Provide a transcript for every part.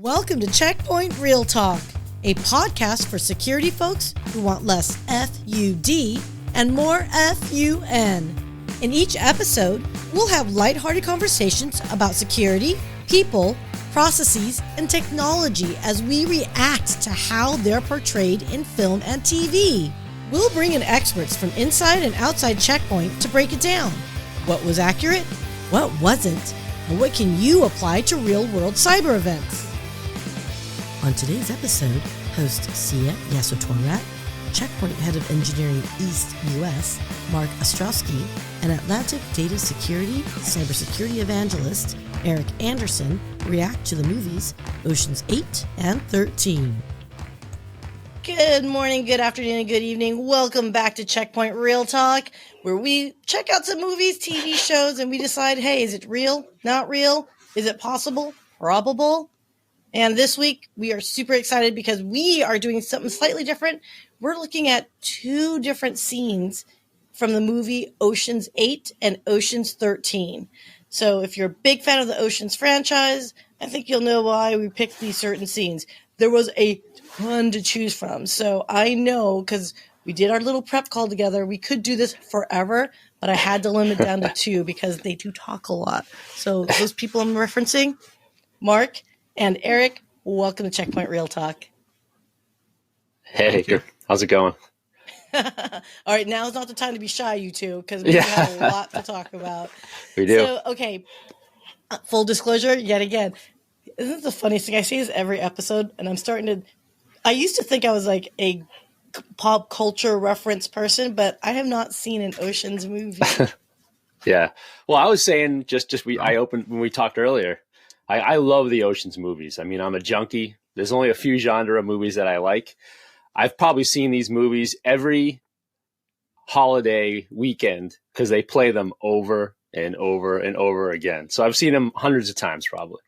Welcome to Check Point Reeltalk, a podcast for security folks who want less FUD and more FUN. In each episode, we'll have lighthearted conversations about security, people, processes, and technology as we react to how they're portrayed in film and TV. We'll bring in experts from inside and outside Check Point to break it down. What was accurate? What wasn't? And what can you apply to real-world cyber events? On today's episode, host Syya Yasotornrat, Check Point Head of Engineering East US, Mark Ostrowski, and Atlantic Data Security Cybersecurity Evangelist, Eric Anderson, react to the movies Oceans 8 and 13. Good morning, good afternoon, and good evening. Welcome back to Check Point Reeltalk, where we check out some movies, TV shows, and we decide, hey, is it real? Not real? Is it possible? Probable? And this week, we are super excited because we are doing something slightly different. We're looking at two different scenes from the movie Oceans 8 and Oceans 13. So if you're a big fan of the Oceans franchise, I think you'll know why we picked these certain scenes. There was a ton to choose from. So I know, because we did our little prep call together, we could do this forever, but I had to limit down to two because they do talk a lot. So those people I'm referencing, Mark and Eric, welcome to Check Point Reeltalk. Hey, how's it going? All right, now is not the time to be shy, you two, because we have a lot to talk about. We do. So, okay, full disclosure, yet again, isn't it the funniest thing? I say this every episode, and I'm starting to, I used to think I was like a pop culture reference person, but I have not seen an Oceans movie. Yeah. Well, I was saying I opened when we talked earlier. I love the Oceans movies. I mean, I'm a junkie. There's only a few genre of movies that I like. I've probably seen these movies every holiday weekend because they play them over and over and over again. So I've seen them hundreds of times probably.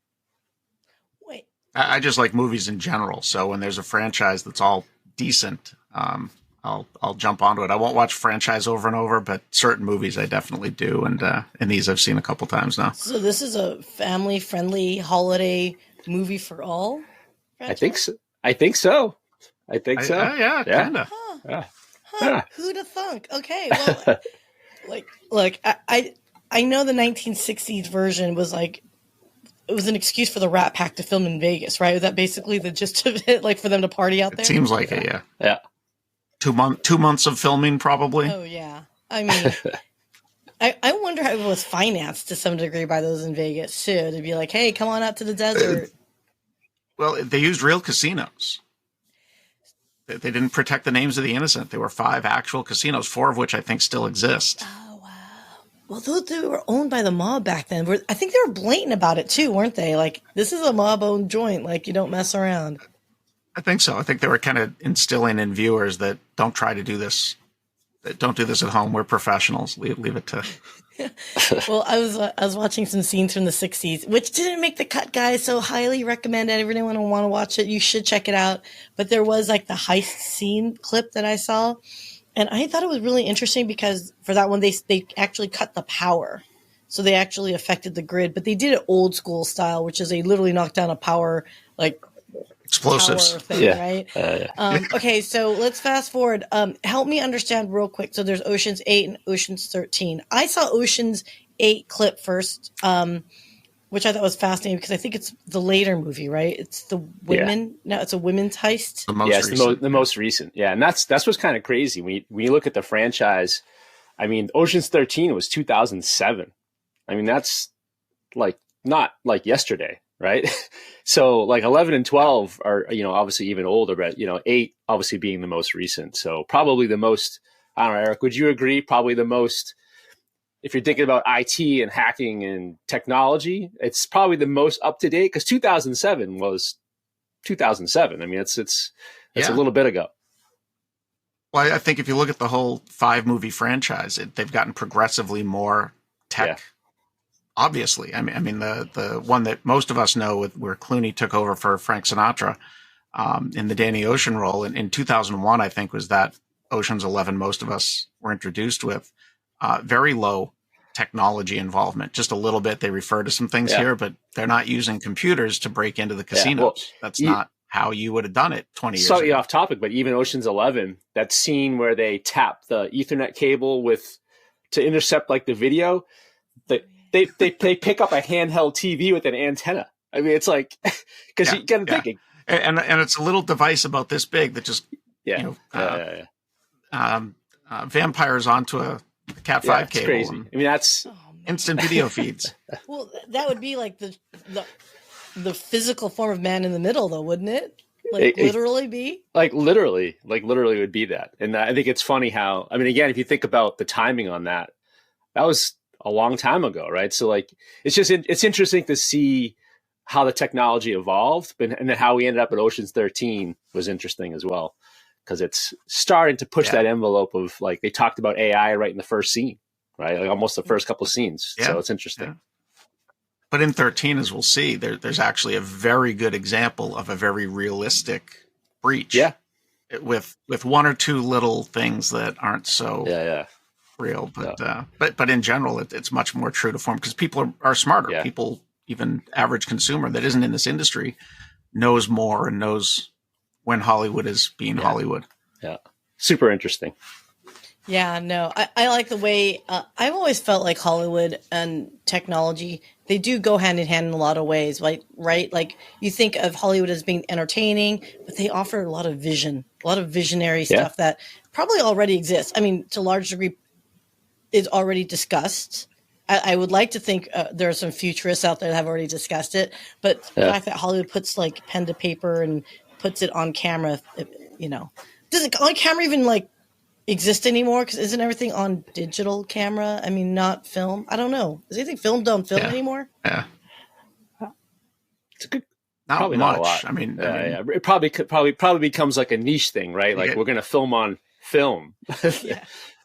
Wait. I just like movies in general. So when there's a franchise that's all decent, I'll jump onto it. I won't watch franchise over and over, but certain movies I definitely do, and these I've seen a couple times now. So this is a family-friendly holiday movie for all? Franchise? I think so. Yeah, kind of. Huh. Who'd have thunk? Okay, well, look, I know the 1960s version was like, it was an excuse for the Rat Pack to film in Vegas, right? Was that basically the gist of it, like for them to party out there? It seems like it, yeah. Yeah. 2 months of filming, probably. Oh, yeah. I mean, I wonder how it was financed to some degree by those in Vegas, too, to be like, hey, come on out to the desert. Well, they used real casinos. They didn't protect the names of the innocent. There were 5 actual casinos, 4 of which I think still exist. Oh, wow. Well, those they were owned by the mob back then. I think they were blatant about it, too, weren't they? Like, this is a mob-owned joint. Like, you don't mess around. I think so. I think they were kind of instilling in viewers that don't try to do this. Don't do this at home. We're professionals. Leave it to. Well, I was watching some scenes from the 60s, which didn't make the cut, guys. So highly recommend it. Everyone want to watch it. You should check it out. But there was like the heist scene clip that I saw, and I thought it was really interesting because for that one they actually cut the power, so they actually affected the grid. But they did it old school style, which is they literally knocked down a power like. Explosives thing, yeah. Right? Okay, so let's fast forward. Help me understand real quick. So there's Oceans 8 and Oceans 13. I saw Oceans 8 clip first, which I thought was fascinating because I think it's the later movie, right? It's the women. No, it's a women's heist. The most recent. Yeah, and that's what's kind of crazy. When you look at the franchise, I mean, Oceans 13 was 2007. I mean, that's like not like yesterday. Right. So like 11 and 12 are, obviously even older, but, 8 obviously being the most recent. So probably the most, I don't know, Eric, would you agree? Probably the most, if you're thinking about IT and hacking and technology, it's probably the most up to date because 2007 was 2007. I mean, it's a little bit ago. Well, I think if you look at the whole 5 movie franchise, they've gotten progressively more tech. Yeah. Obviously, I mean the one that most of us know where Clooney took over for Frank Sinatra in the Danny Ocean role in 2001, I think was that Ocean's 11 most of us were introduced with. Very low technology involvement. Just a little bit. They refer to some things here, but they're not using computers to break into the casinos. Well, that's not how you would have done it 20 years ago. Slightly off topic, but even Ocean's 11, that scene where they tap the Ethernet cable to intercept like the video, they pick up a handheld TV with an antenna. I mean, it's like, because you got to think. And it's a little device about this big that just, vampires onto a Cat 5 cable. Crazy. I mean, that's instant video feeds. Well, that would be like the physical form of man in the middle, though, wouldn't it? Like literally be? Like literally would be that. And I think it's funny how, I mean, again, if you think about the timing on that was a long time ago, right? So like, it's interesting to see how the technology evolved, and then how we ended up at Ocean's 13 was interesting as well. Because it's starting to push that envelope of, like, they talked about AI right in the first scene, right? Like almost the first couple of scenes. Yeah. So it's interesting. Yeah. But in 13, as we'll see, there's actually a very good example of a very realistic breach. Yeah. With one or two little things that aren't so real. But in general, it's much more true to form, because people are smarter. Yeah. People, even average consumer that isn't in this industry, knows more and knows when Hollywood is being Hollywood. Yeah. Super interesting. Yeah, no, I like the way, I've always felt like Hollywood and technology, they do go hand in hand in a lot of ways, right? Like, you think of Hollywood as being entertaining, but they offer a lot of vision, a lot of visionary stuff that probably already exists. I mean, to a large degree, is already discussed. I would like to think there are some futurists out there that have already discussed it, but the fact that Hollywood puts like pen to paper and puts it on camera, does it on camera even like exist anymore? Because isn't everything on digital camera? I mean, not film. I don't know. Is anything filmed on film anymore? Yeah, it's a good. Probably not much. A lot. I mean, it probably becomes like a niche thing, right? Like we're going to film on film.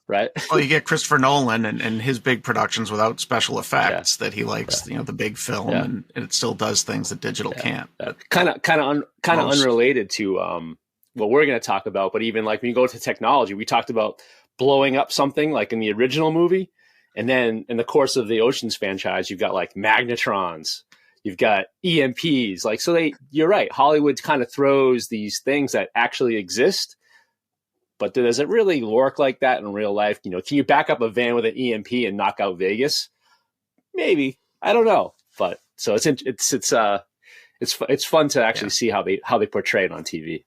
Right. Well, you get Christopher Nolan and his big productions without special effects that he likes, the big film, and it still does things that digital can't. Kind of unrelated to what we're going to talk about, but even like when you go to technology, we talked about blowing up something like in the original movie, and then in the course of the Ocean's franchise, you've got like magnetrons, you've got EMPs, like you're right. Hollywood kind of throws these things that actually exist. But does it really work like that in real life? Can you back up a van with an EMP and knock out Vegas? Maybe. I don't know. But so it's fun to actually see how they portray it on TV.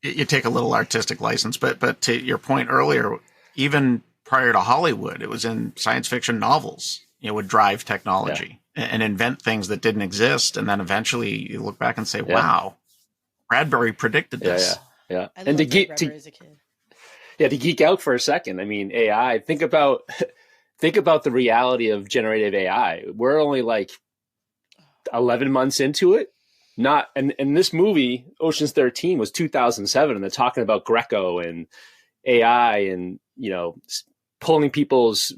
You take a little artistic license, but to your point earlier, even prior to Hollywood, it was in science fiction novels. Would drive technology and invent things that didn't exist, and then eventually you look back and say, "Wow, Bradbury predicted this." Yeah, and to geek out for a second, I mean, AI. Think about the reality of generative AI. We're only like 11 months into it. And this movie, Ocean's 13, was 2007, and they're talking about Greco and AI, and pulling people's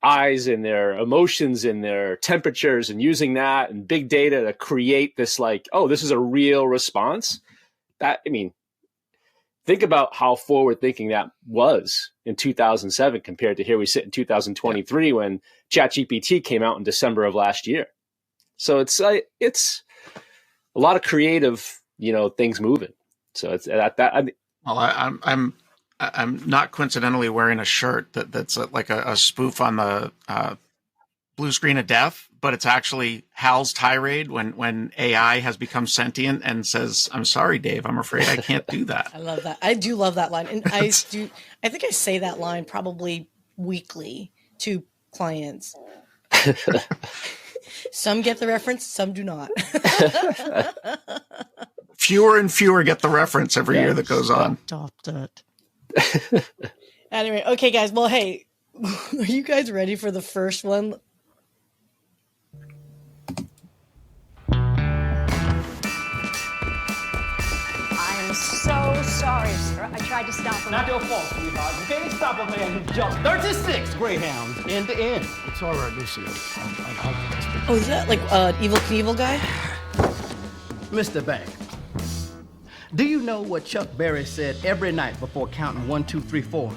eyes and their emotions and their temperatures, and using that and big data to create this like, oh, this is a real response. Think about how forward-thinking that was in 2007 compared to here we sit in 2023 when ChatGPT came out in December of last year. So it's a lot of creative, things moving. So it's that. Well, I'm not coincidentally wearing a shirt that's like a spoof on the Blue Screen of Death, but it's actually Hal's tirade when AI has become sentient and says, "I'm sorry, Dave, I'm afraid I can't do that." I love that. I do love that line. And I think I say that line probably weekly to clients. Some get the reference, some do not. Fewer and fewer get the reference every year that goes on. Stop that. Anyway, okay, guys. Well, hey, are you guys ready for the first one? So sorry, sir. I tried to stop him. Not your fault, sweetheart. You can't stop a man who jumped 36 Greyhounds end to end. It's all right, Lucia. Oh, is that like Evil Knievel guy? Mr. Bank, do you know what Chuck Berry said every night before counting 1, 2, 3, 4?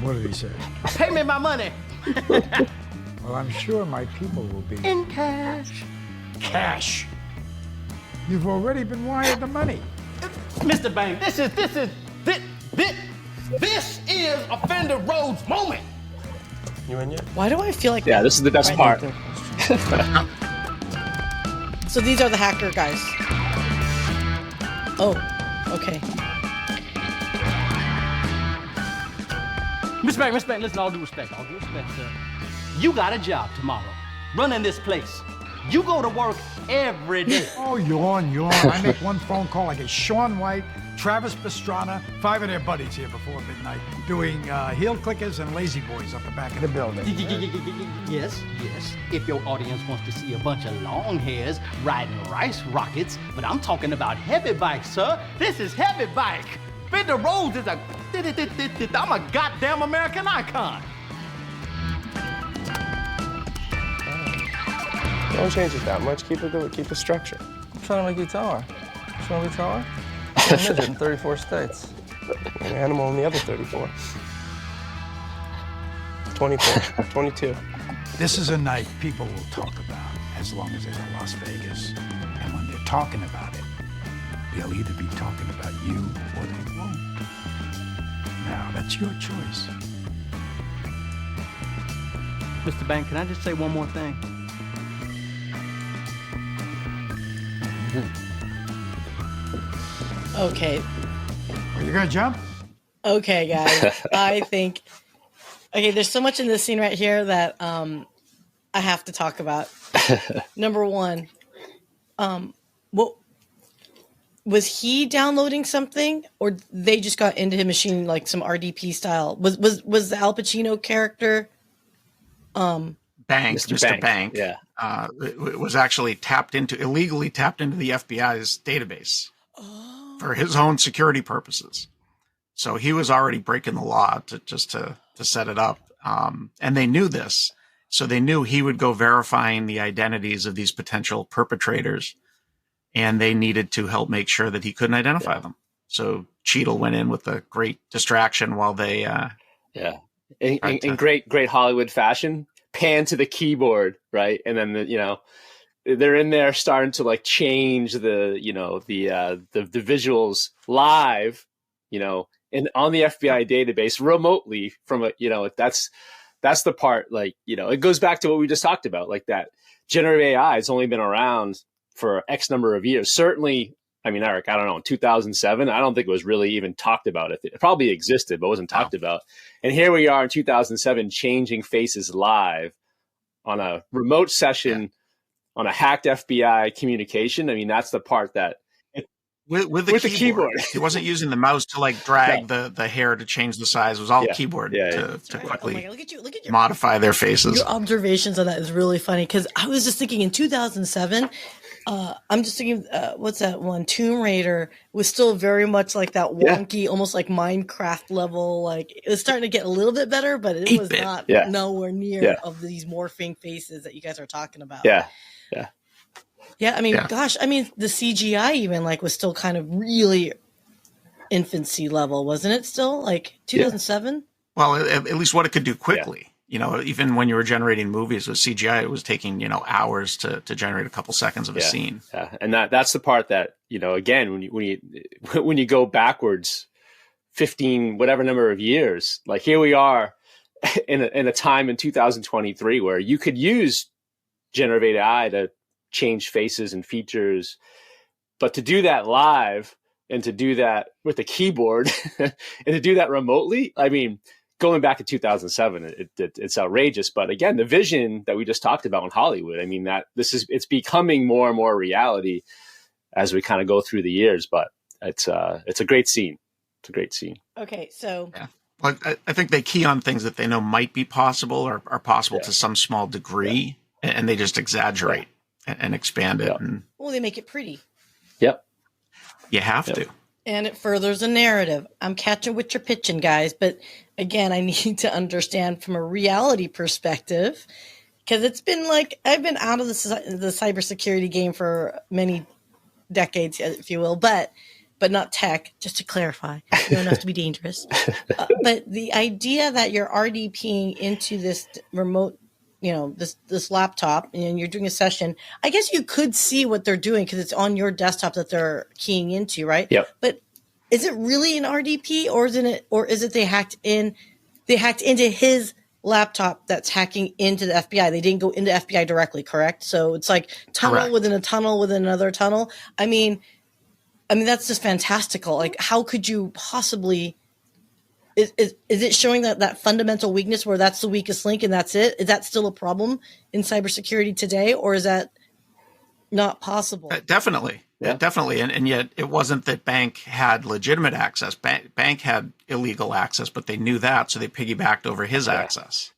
What did he say? Pay me my money. Well, I'm sure my people will be. In cash. Cash. You've already been wired the money. Mr. Bang, this is Offender Road's moment. You in yet? Why do I feel like Yeah, this is the best part. So these are the hacker guys. Oh, okay. Mr. Bang, listen, all due respect, sir. You got a job tomorrow, running this place. You go to work every day. Oh, yawn. I make one phone call. I get Sean White, Travis Pastrana, 5 of their buddies here before midnight, doing heel clickers and lazy boys up the back of the building. Yes. If your audience wants to see a bunch of long hairs riding rice rockets, but I'm talking about heavy bikes, sir. This is heavy bike. Fender Rhodes is I'm a goddamn American icon. Don't change it that much. Keep the structure. I'm trying to make you taller. You want to be taller? I'm a midget in 34 states. An animal in the other 34. 24, 22. This is a night people will talk about as long as there's a Las Vegas. And when they're talking about it, they'll either be talking about you or they won't. Now, that's your choice. Mr. Bang, can I just say one more thing? Okay. Are you gonna jump? Okay, guys. I think. Okay, there's so much in this scene right here that I have to talk about. Number one, what was he downloading something, or they just got into his machine like some RDP style? Was the Al Pacino character? Mr. Bank. Yeah. It was actually illegally tapped into the FBI's database for his own security purposes. So he was already breaking the law to set it up. And they knew this. So they knew he would go verifying the identities of these potential perpetrators. And they needed to help make sure that he couldn't identify them. So Cheadle went in with a great distraction while they... In great Hollywood fashion, pan to the keyboard, right? And then, they're in there starting to like change the visuals live, and on the FBI database remotely from that's the part, it goes back to what we just talked about, like that generative AI has only been around for X number of years. Certainly, I mean, Eric, I don't know, in 2007, I don't think it was really even talked about. It probably existed, but wasn't talked about. And here we are in 2007, changing faces live on a remote session on a hacked FBI communication. I mean, that's the part that with the keyboard. He wasn't using the mouse to like drag the hair to change the size. It was all keyboard to quickly look at your modify their faces. Your observations on that is really funny, because I was just thinking in 2007, I'm just thinking, what's that one? Tomb Raider was still very much like that wonky, almost like Minecraft level. Like it was starting to get a little bit better, but it was not nowhere near of these morphing faces that you guys are talking about. Yeah, I mean, gosh, the CGI even was still kind of really infancy level, wasn't it? Still 2007. Well, at least what it could do quickly. Even when you were generating movies with CGI, it was taking hours to generate a couple seconds of a scene. Yeah, and that's the part that again when you go backwards 15 whatever number of years, like here we are in a time in 2023 where you could use generative AI to change faces and features, but to do that live and to do that with a keyboard and to do that remotely, I mean, going back to 2007, it's outrageous. But again, the vision that we just talked about in Hollywood, I mean, that it's becoming more and more reality as we kind of go through the years. But it's a great scene. It's a great scene. Okay, so well, I think they key on things that they know might be possible or are possible to some small degree, and they just exaggerate and expand it. And they make it pretty. Yep. You have to. And it furthers a narrative. I'm catching what you're pitching, guys. But again, I need to understand from a reality perspective, because it's been I've been out of the cybersecurity game for many decades, if you will. But but not tech, just to clarify. You don't have to be dangerous. But the idea that you're RDPing into this remote, this laptop, and you're doing a session, I guess you could see what they're doing because it's on your desktop that they're keying into, right? Yep. But is it really an RDP, or is it they hacked into his laptop that's hacking into the FBI? They didn't go into FBI directly, correct? So it's like tunnel Correct. within a tunnel within another tunnel. I mean, that's just fantastical. Like, how could you possibly? Is it showing that fundamental weakness where that's the weakest link and that's it? Is that still a problem in cybersecurity today, or is that not possible? Definitely. Yeah. Definitely. And yet it wasn't that bank had legitimate access. Bank had illegal access, but they knew that. So they piggybacked over his access.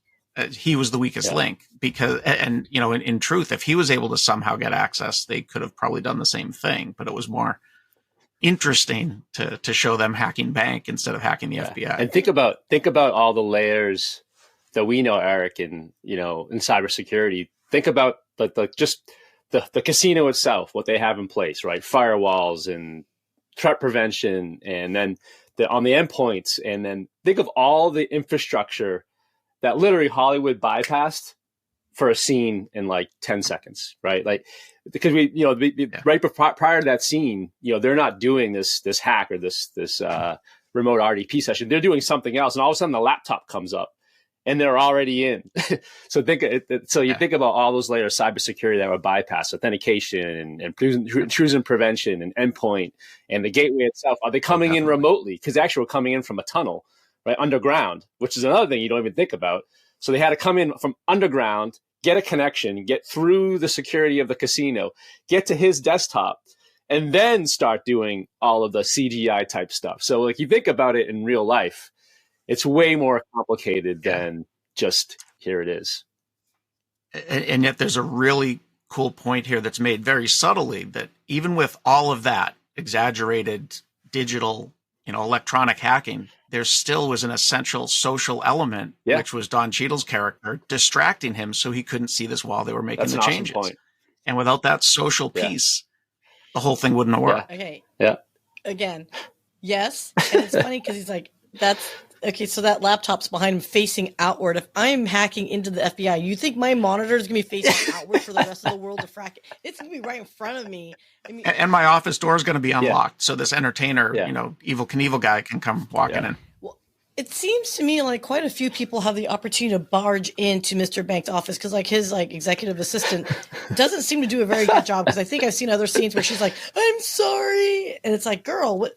He was the weakest link because, and in truth, if he was able to somehow get access, they could have probably done the same thing, but it was more interesting to show them hacking bank instead of hacking the FBI. And think about all the layers that we know, Eric, in cybersecurity. Think about the casino itself, what they have in place, right? Firewalls and threat prevention, and then on the endpoints, and then think of all the infrastructure that literally Hollywood bypassed for a scene in like 10 seconds, right? Like, because right prior to that scene, they're not doing this hack or this remote RDP session. They're doing something else, and all of a sudden the laptop comes up. And they're already in. So think about all those layers of cybersecurity that were bypassed: authentication and intrusion prevention and endpoint and the gateway itself. Are they coming in remotely? Because actually, we're coming in from a tunnel, right, underground, which is another thing you don't even think about. So they had to come in from underground, get a connection, get through the security of the casino, get to his desktop, and then start doing all of the CGI type stuff. So like you think about it in real life, it's way more complicated than just here it is. And yet there's a really cool point here that's made very subtly, that even with all of that exaggerated digital, electronic hacking, there still was an essential social element, which was Don Cheadle's character distracting him so he couldn't see this while they were making the changes. Awesome point. And without that social piece, the whole thing wouldn't have worked. Okay. Yeah. Again, yes. And it's funny because he's like, okay, so that laptop's behind him facing outward. If I'm hacking into the FBI, you think my monitor is going to be facing outward for the rest of the world to frack it? It's going to be right in front of me. I mean, and my office door is going to be unlocked. So this entertainer, Evel Knievel guy can come walking in. Well, it seems to me like quite a few people have the opportunity to barge into Mr. Bank's office because like his executive assistant doesn't seem to do a very good job, because I think I've seen other scenes where she's like, I'm sorry. And it's like, girl, what?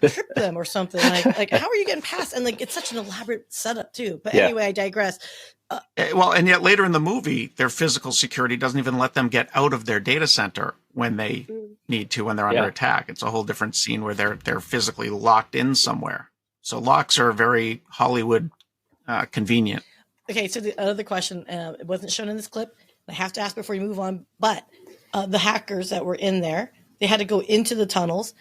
Trip them or something, like how are you getting past? And like it's such an elaborate setup too. But anyway, I digress. Well, and yet later in the movie, their physical security doesn't even let them get out of their data center when they need to, when they're under attack. It's a whole different scene where they're physically locked in somewhere. So locks are very Hollywood convenient. Okay, so the other question, it wasn't shown in this clip. I have to ask before you move on, but the hackers that were in there, they had to go into the tunnels.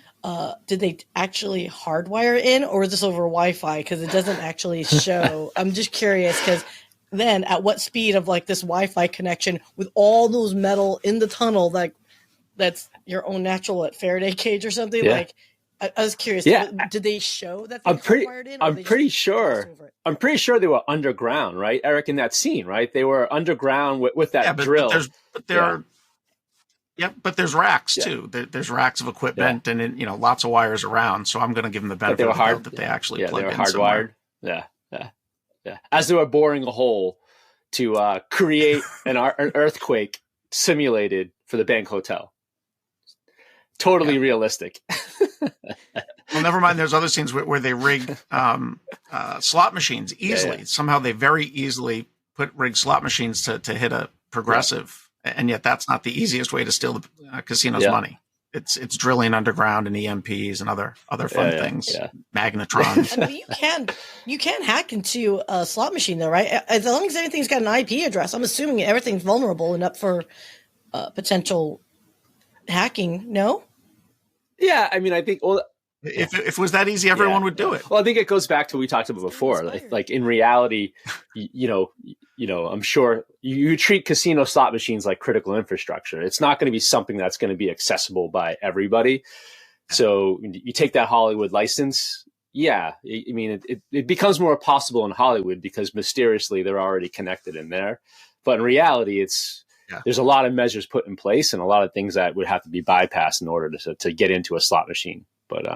Did they actually hardwire in, or is this over Wi-Fi? Because it doesn't actually show. I'm just curious, because then at what speed of like this Wi-Fi connection with all those metal in the tunnel, like that's your own natural Faraday cage or something? Yeah. Like I was curious. Yeah. Did they show that they hardwired in? I'm pretty sure they were underground, right, Eric? In that scene, right? They were underground with that drill. But there's racks too. There's racks of equipment and lots of wires around. So I'm going to give them the benefit of the doubt that they actually plugged in hardwired. Yeah. As they were boring a hole to create an earthquake simulated for the bank hotel. Totally realistic. Well, never mind. There's other scenes where they rig slot machines easily. Somehow they very easily rig slot machines to hit a progressive. And yet that's not the easiest way to steal the casino's money. It's drilling underground and EMPs and other fun things. Yeah. Magnetrons. I mean, you can hack into a slot machine though, right? As long as anything's got an IP address, I'm assuming everything's vulnerable and up for potential hacking. No? Yeah, I mean, I think if it was that easy, everyone would do it. Well, I think it goes back to what we talked about before. Like in reality, I'm sure you treat casino slot machines like critical infrastructure. It's not going to be something that's going to be accessible by everybody. So you take that Hollywood license. Yeah, I mean, it becomes more possible in Hollywood because mysteriously they're already connected in there. But in reality, there's a lot of measures put in place and a lot of things that would have to be bypassed in order to get into a slot machine. But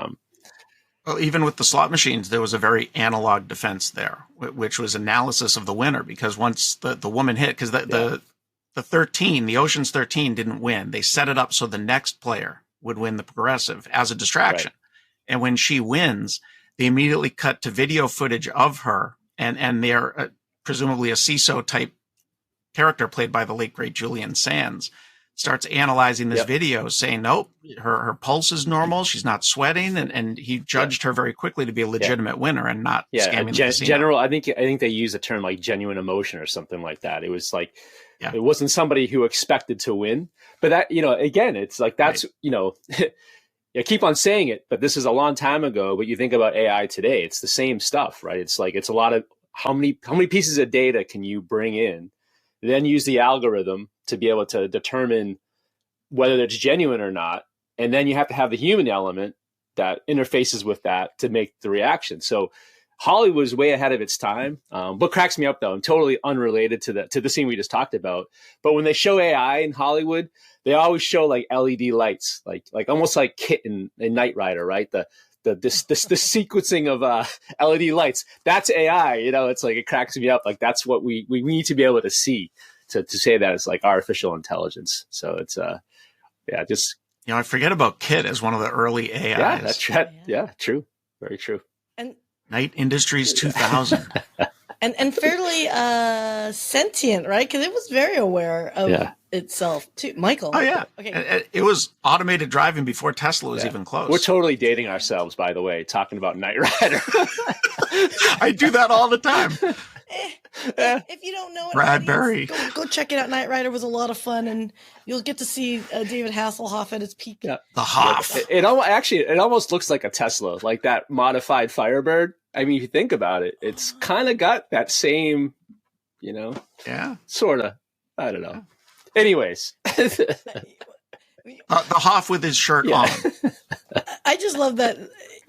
well, even with the slot machines, there was a very analog defense there, which was analysis of the winner. Because once the woman hit, because the Ocean's 13 didn't win. They set it up so the next player would win the progressive as a distraction. Right. And when she wins, they immediately cut to video footage of her, and they're presumably a CISO type character played by the late great Julian Sands starts analyzing this video, saying, nope, her pulse is normal, she's not sweating, and he judged her very quickly to be a legitimate winner and not scamming the casino. General. I think they use a term like genuine emotion or something like that. It was like it wasn't somebody who expected to win, but that again, it's like that's I keep on saying it, but this is a long time ago. But you think about AI today, it's the same stuff, right? It's like it's a lot of how many pieces of data can you bring in, then use the algorithm to be able to determine whether it's genuine or not, and then you have to have the human element that interfaces with that to make the reaction. So Hollywood's way ahead of its time. What cracks me up though, and totally unrelated to the scene we just talked about, but when they show AI in Hollywood, they always show like LED lights, like almost like Kit in Knight Rider, right? The sequencing of LED lights. That's AI. It's like it cracks me up. Like that's what we need to be able to see to say that it's like artificial intelligence. So it's just I forget about Kit as one of the early AIs. Yeah, that's right. Yeah, true, very true. And Knight Industries 2000. and fairly sentient, right? Because it was very aware of itself too. Michael. Oh yeah. Okay. It was automated driving before Tesla was even close. We're totally dating ourselves, by the way, talking about Knight Rider. I do that all the time. If you don't know it, Bradbury. Go check it out. Knight Rider was a lot of fun, and you'll get to see David Hasselhoff at his peak. Yeah. The Hoff. It almost looks like a Tesla, like that modified Firebird. I mean, if you think about it, it's kind of got that same, sort of. I don't know. Anyways. The Hoff with his shirt on. I just love that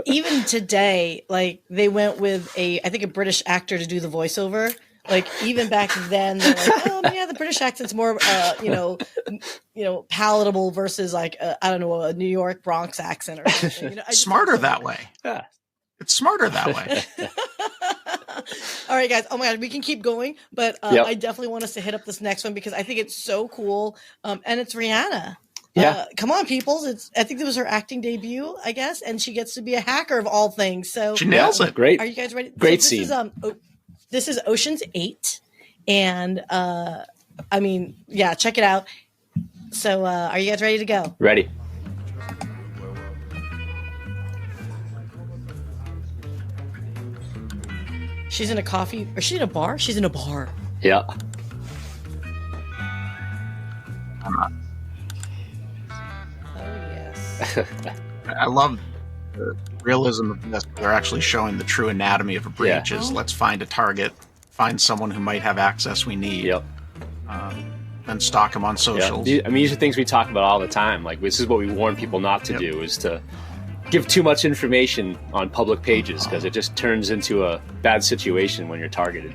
even today, like they went with I think a British actor to do the voiceover. Like even back then, they're like, the British accent's more, palatable versus like, I don't know, a New York Bronx accent or something. Smarter that way. Yeah. It's smarter that way. All right, guys. Oh my God, we can keep going, but I definitely want us to hit up this next one because I think it's so cool. And it's Rihanna. Yeah. Come on, peoples. I think it was her acting debut, I guess, and she gets to be a hacker of all things. So she nails it. Great. Are you guys ready? Great scene. This is Ocean's 8, and check it out. So, are you guys ready to go? Ready. She's in a coffee, or she's in a bar? She's in a bar. Yeah. Oh, yes. I love the realism of this. They're actually showing the true anatomy of a breach is let's find a target, find someone who might have access we need, and stalk them on socials. I mean, these are things we talk about all the time. Like, this is what we warn people not to do, is to give too much information on public pages because it just turns into a bad situation when you're targeted.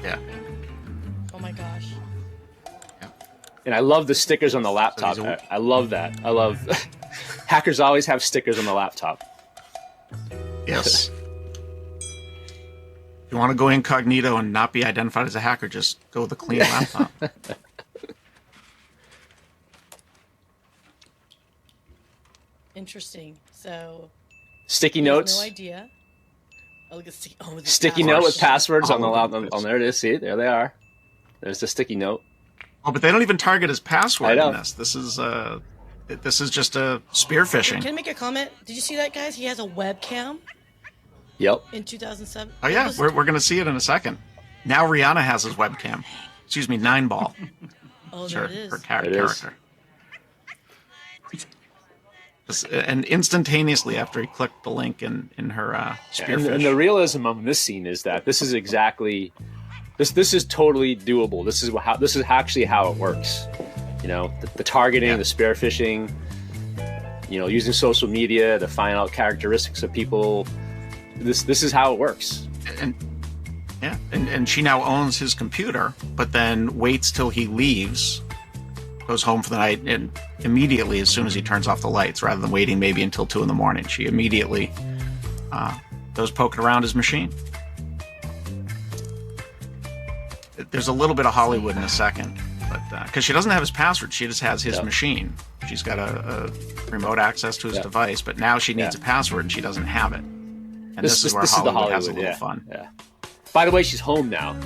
Yeah. Oh my gosh. Yeah. And I love the stickers on the laptop. I love that. I love hackers always have stickers on the laptop. Yes. If you want to go incognito and not be identified as a hacker, just go with a clean laptop. Interesting. So sticky notes. No idea. Oh, look at sticky note with passwords on the laptop. On there it is. See, there they are. There's the sticky note. Oh, but they don't even target his password in this. This is just a spear phishing. Can I make a comment? Did you see that, guys? He has a webcam. Yep. In 2007. Oh yeah, we're going to see it in a second. Now Rihanna has his webcam. Excuse me, 9ball. Oh, there it is. Her character. And instantaneously after he clicked the link in her spearfish. And the realism of this scene is that this is exactly this is totally doable. This is actually how it works. The targeting, the spear phishing. using social media to find out characteristics of people. This is how it works. And she now owns his computer, but then waits till he leaves, goes home for the night, and immediately, as soon as he turns off the lights, rather than waiting maybe until 2 a.m, she immediately goes poking around his machine. There's a little bit of Hollywood in a second, but because she doesn't have his password, she just has his machine. She's got a remote access to his device, but now she needs a password and she doesn't have it. And this is where Hollywood has a little fun. Yeah. By the way, she's home now.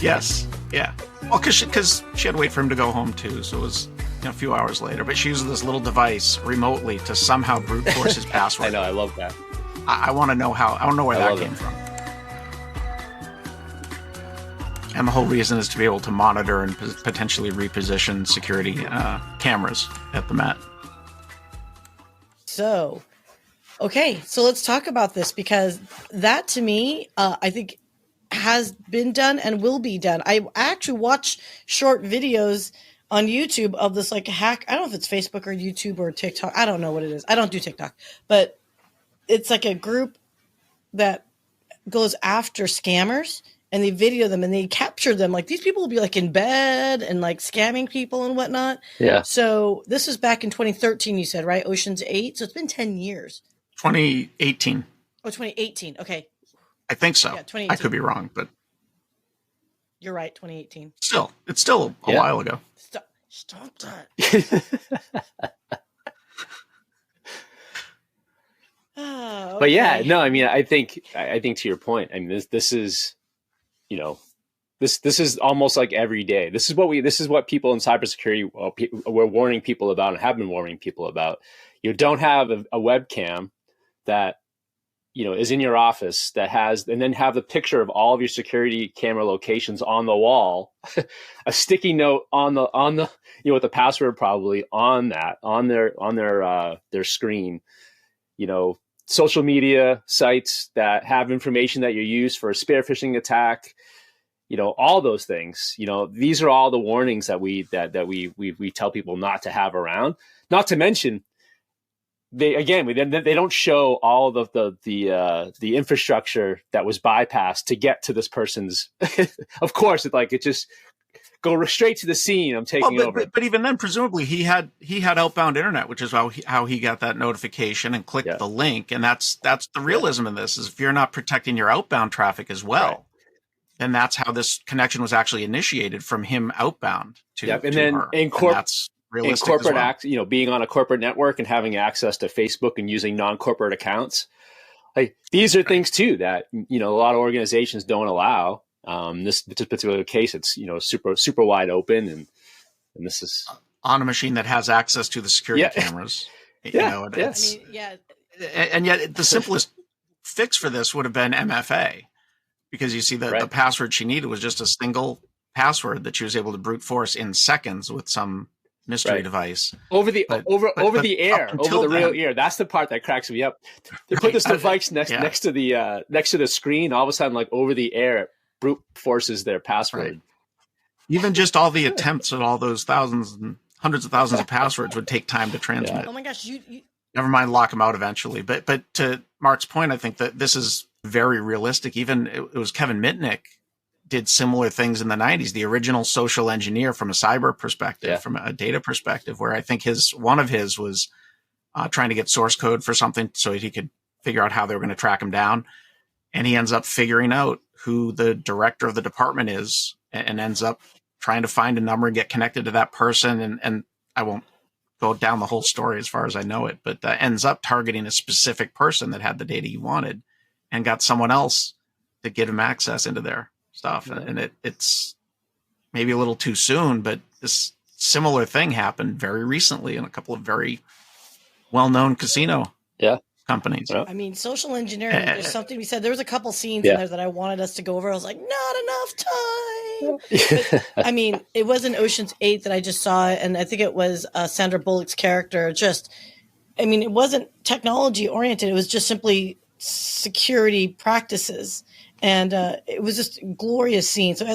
Yes. Yeah. Well, because she had to wait for him to go home too, so it was a few hours later. But she uses this little device remotely to somehow brute force his password. I know. I love that. I want to know how. I don't know where that came from. And the whole reason is to be able to monitor and potentially reposition security cameras at the Met. So, okay, so let's talk about this, because that to me, I think has been done and will be done. I actually watch short videos on YouTube of this like hack. I don't know if it's Facebook or YouTube or TikTok. I don't know what it is. I don't do TikTok, but it's like a group that goes after scammers, and they video them and they capture them. Like, these people will be like in bed and like scamming people and whatnot. Yeah. So this was back in 2013, you said, right? Ocean's 8. So it's been 10 years. 2018. Oh, 2018. Okay. I think so. Yeah, 2018. I could be wrong, but you're right. 2018. It's still a while ago. Stop that. Okay. But yeah, no, I mean, I think to your point, I mean, this is, this is almost like every day. This is what people in cybersecurity were warning people about and have been warning people about. You don't have a webcam that, is in your office that has, and then have the picture of all of your security camera locations on the wall, a sticky note on the, with the password probably on their screen, social media sites that have information that you use for a spear phishing attack, all those things. These are all the warnings that we tell people not to have around. Not to mention, they don't show all of the infrastructure that was bypassed to get to this person's. Of course, it just go straight to the scene. I'm taking over. But even then, presumably he had outbound internet, which is how he got that notification and clicked the link. And that's the realism in this, is if you're not protecting your outbound traffic as well, then that's how this connection was actually initiated, from him outbound to and then her. That's realistic. In corporate being on a corporate network and having access to Facebook and using non-corporate accounts, like these are things too that a lot of organizations don't allow. This particular case, it's super wide open, and this is on a machine that has access to the security cameras. And yet the simplest fix for this would have been MFA, because you see the password she needed was just a single password that she was able to brute force in seconds with some mystery device over the real ear. That's the part that cracks me up. They put this device next to the screen. All of a sudden, like over the air, it brute forces their password. Right. Even just all the attempts at all those thousands and hundreds of thousands of passwords would take time to transmit. Oh my gosh, you never mind lock them out eventually. But to Mark's point, I think that this is very realistic. Even it was Kevin Mitnick did similar things in the 90s, the original social engineer from a cyber perspective, from a data perspective, where I think one of his was trying to get source code for something so he could figure out how they were going to track him down. And he ends up figuring out who the director of the department is, and ends up trying to find a number and get connected to that person. And I won't go down the whole story as far as I know it, but ends up targeting a specific person that had the data he wanted, and got someone else to give him access into their stuff. And it's maybe a little too soon, but this similar thing happened very recently in a couple of very well-known casino companies. I mean, social engineering, there's something we said. There was a couple scenes in there that I wanted us to go over. I was like, not enough time. But, I mean, it was in Ocean's 8 that I just saw it, and I think it was Sandra Bullock's character. It wasn't technology oriented. It was just simply security practices. And it was just a glorious scene. So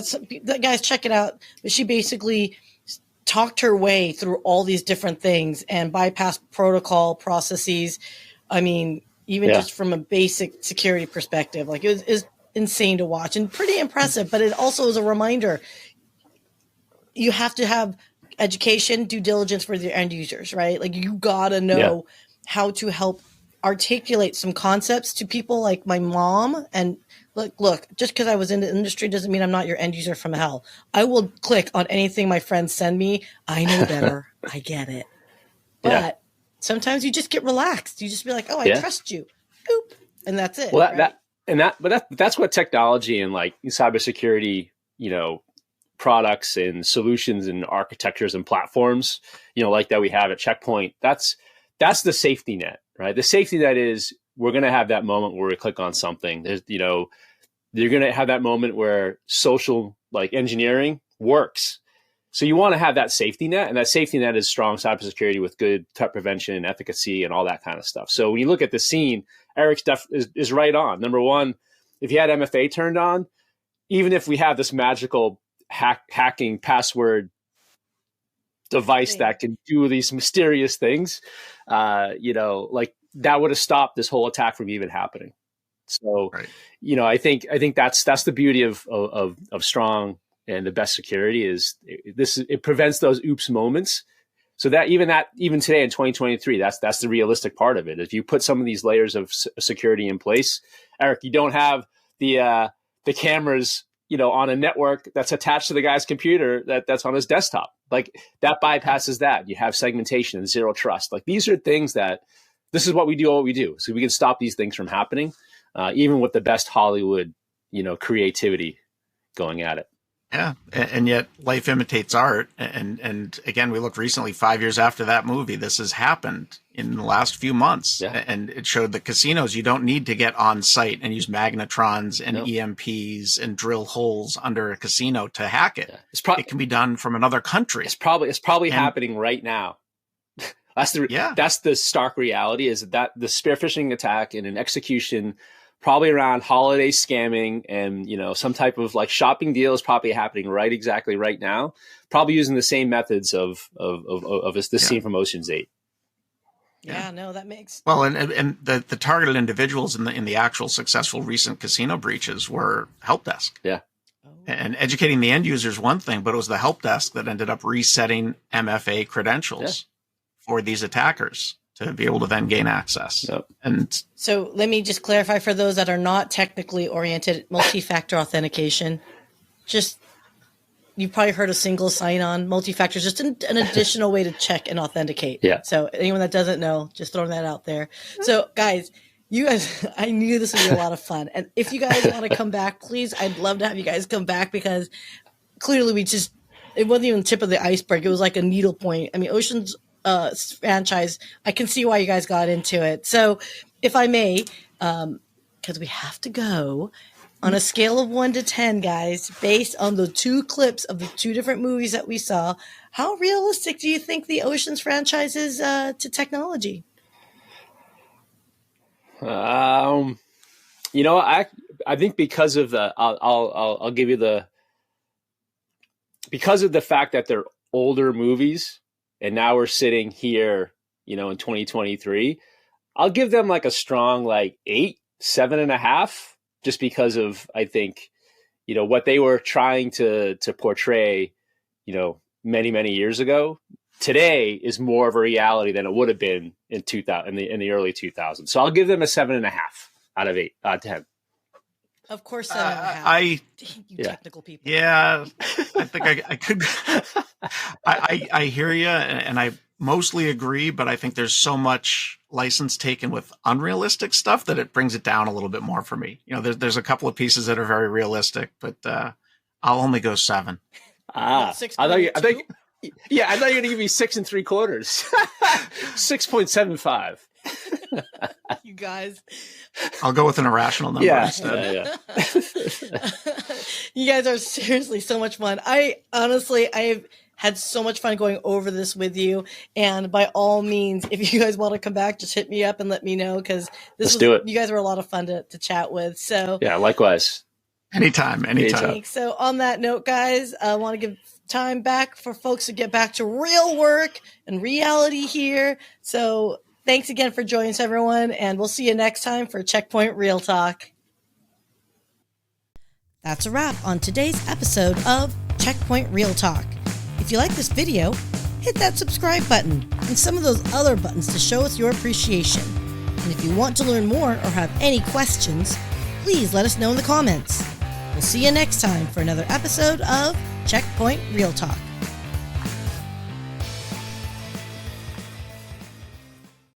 guys, check it out. But she basically talked her way through all these different things and bypassed protocol processes. I mean, even just from a basic security perspective, like it was insane to watch and pretty impressive, but it also is a reminder. You have to have education, due diligence for the end users, right? Like you gotta know how to help articulate some concepts to people like my mom. And look, just because I was in the industry doesn't mean I'm not your end user from hell. I will click on anything my friends send me. I know better. I get it. But sometimes you just get relaxed. You just be like, oh, I trust you. Boop. And that's it. Well, right? that's what technology and like cybersecurity, products and solutions and architectures and platforms, like that we have at Check Point. That's the safety net, right? The safety net is we're going to have that moment where we click on something. There's, you're going to have that moment where social like engineering works. So you want to have that safety net, and that safety net is strong cybersecurity with good threat prevention and efficacy and all that kind of stuff. So when you look at the scene, Eric's stuff is right on. Number one, if you had MFA turned on, even if we have this magical hacking password device that can do these mysterious things, like that would have stopped this whole attack from even happening. So, I think that's the beauty of strong and the best security is it prevents those oops moments. So that even today in 2023, that's the realistic part of it. If you put some of these layers of security in place, Eric, you don't have the cameras, on a network that's attached to the guy's computer that's on his desktop. Like that bypasses that. You have segmentation and zero trust. Like these are things this is what we do. So we can stop these things from happening, even with the best Hollywood, creativity going at it. Yeah. And yet life imitates art. And again, we looked recently, 5 years after that movie, this has happened in the last few months. Yeah. And it showed that casinos, you don't need to get on site and use magnetrons and EMPs and drill holes under a casino to hack it. Yeah. It can be done from another country. It's probably happening right now. That's the stark reality is that the spear phishing attack in an execution probably around holiday scamming and, some type of like shopping deal is probably happening exactly right now, probably using the same methods of this scene from Ocean's 8. Yeah, no, that makes well, and the targeted individuals in the actual successful recent casino breaches were help desk. Yeah. And educating the end user is one thing, but it was the help desk that ended up resetting MFA credentials for these attackers to be able to then gain access. Yep. And so let me just clarify for those that are not technically oriented, multi-factor authentication, you've probably heard of single sign-on. Multi-factor is just an additional way to check and authenticate. Yeah. So anyone that doesn't know, just throwing that out there. So guys, I knew this would be a lot of fun. And if you guys want to come back, please, I'd love to have you guys come back because clearly it wasn't even the tip of the iceberg. It was like a needle point. I mean, Ocean's franchise, I can see why you guys got into it. So if I may, because we have to go on a scale of 1 to 10, guys, based on the two clips of the two different movies that we saw, how realistic do you think the Ocean's franchise is to technology? I think because of I'll give you because of the fact that they're older movies and now we're sitting here, in 2023, I'll give them like a strong 8, 7.5, just because of, I think, what they were trying to portray, many, many years ago. Today is more of a reality than it would have been in the early 2000s. So I'll give them a 7.5 out of 10. Of course, 7.5. You technical people. Yeah, I think I could. I hear you, and I mostly agree. But I think there's so much license taken with unrealistic stuff that it brings it down a little bit more for me. There's a couple of pieces that are very realistic, but I'll only go 7. I thought you were going to give me 6 3/4. 6.75. You guys. I'll go with an irrational number instead. Yeah. You guys are seriously so much fun. I've had so much fun going over this with you. And by all means, if you guys want to come back, just hit me up and let me know because you guys were a lot of fun to chat with. So yeah, likewise. Anytime. So on that note, guys, I want to give time back for folks to get back to real work and reality here. So thanks again for joining us, everyone, and we'll see you next time for Check Point Reeltalk. That's a wrap on today's episode of Check Point Reeltalk. If you like this video, hit that subscribe button and some of those other buttons to show us your appreciation. And if you want to learn more or have any questions, please let us know in the comments. We'll see you next time for another episode of Check Point Reeltalk.